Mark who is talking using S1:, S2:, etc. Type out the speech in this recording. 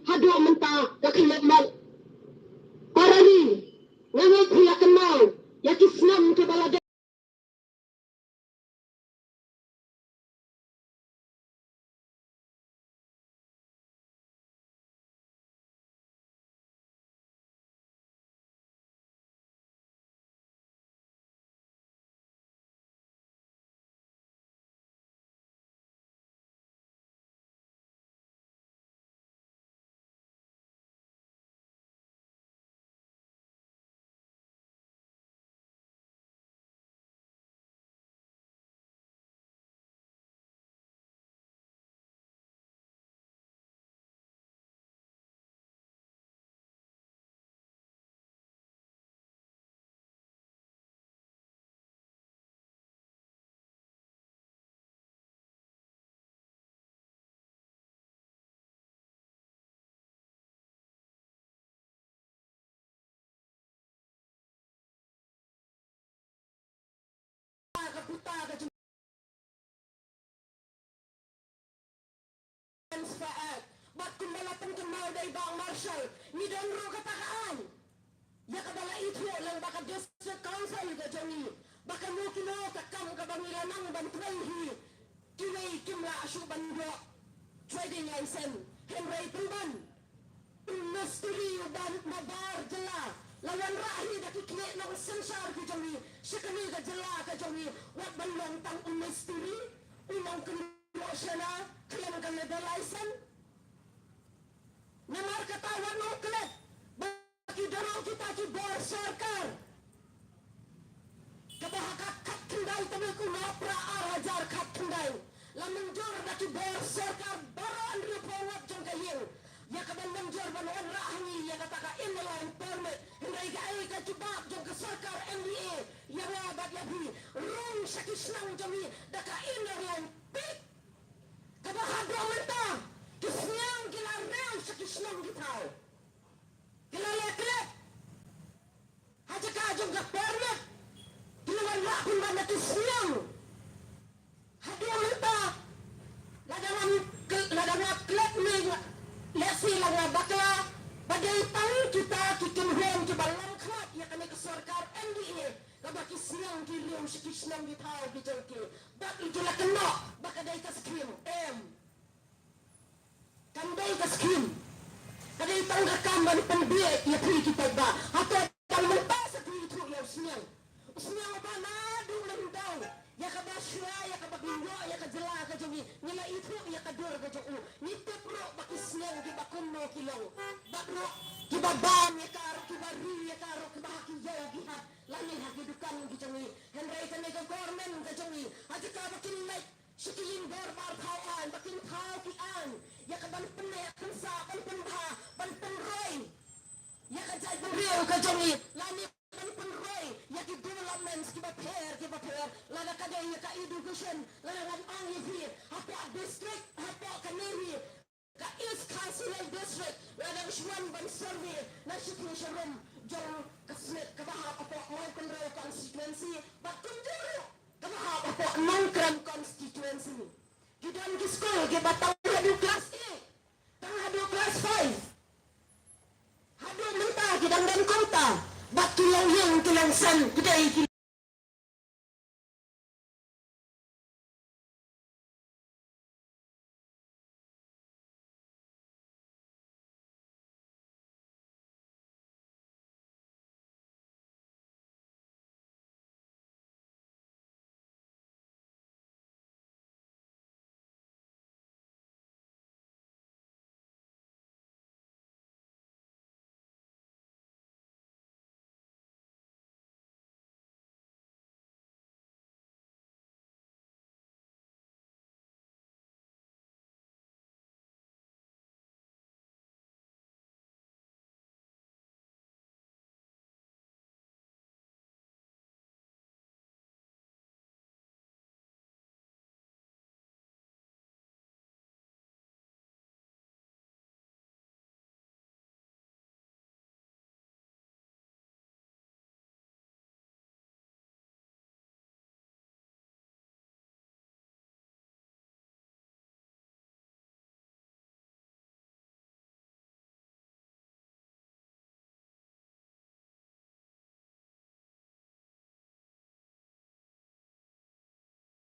S1: hadok mentah kakilap mak. Para ni, ngawag kuya kenal, yakisnam ke balada. Bak kumbalatan kenal dari Bang Marshall ni dan ro katakaan ya kadala itu lang baka district council ga jani baka mo kino takam ka bangilanang bantray hi kinay kimla asu bando trading license Henry Tuban industri dan mabar jela lawan rahi daki kine ng sensar ka jani sikani ga jela ka jani wat bandang tang industri unang kino sana kailan ka na license Namar katawan ng klet, bagi darang kita ki bersarkar. Kabahakat kat kendai tabi ku napra arajar kat kendai. Lamun jor daki bersarkar baran repawat jang kayin. Ya kaban menjor banuan rahmi ya kataka inline permit. Hindai gai ka jubak jang ke sarkar MBA. Ya wabat ya bi. Rung sakisnang jami daka inline pik. Kabahadra mentah. Kisnyang kila real sa kisnyang gitaw. Kila leklet. Haja ka ajong ka permit. Kilawan lakon ba na kisnyang. Hadi ang menta. Ladang klet ni lesi lang nga bakla. Bagay tang kita kikinhuan kibalang kat. Ya kami kesarkar NDA. Kaba kisnyang kiliyong sa kisnyang gitaw. Bak ikila kena. Baka day ka skrim. Kandai ka skim. Kadai tang rakaman pembiak ya pri kita ba. Atau kang mentas pri itu ya usnyang. Usnyang apa nadu lendang. Ya ka basra ya ka bagindo ya ka jela ka jogi. Nila itu ya ka dur ka jogu. Ni tepro bakisnyang ki bakunno kilong. Bakro ki babam ya karo ki bari ya karo ki bahaki ya gihat. Lani hakidukan ki jogi. Henry ka ne ka gormen ka jogi. Ati ka bakin like Sikiyin barbar tauan, bakin tau kian. Ya ka ban penek kansa, ban penha, ban penroy. Ya ka jai penriau ka jongi. Lani ban penroy. Ya ki development, ki baper. Lana ka jai ya ka education. Lana kan angi fi. Hapo district, hapo kaneri. Ka East Council District. Lana kishwan ban survey. Na sikiyin syarum. Jong kasmet, kabahap apo. Mga penroy constituency. Bakun juru. Kabahap apo. Nongkram constituency. Kita pergi sekolah, kita batang hadu kelas A, tang hadu kelas 5. Hadu mentah, kita dan kota. Bat kilang yang kilang san, kita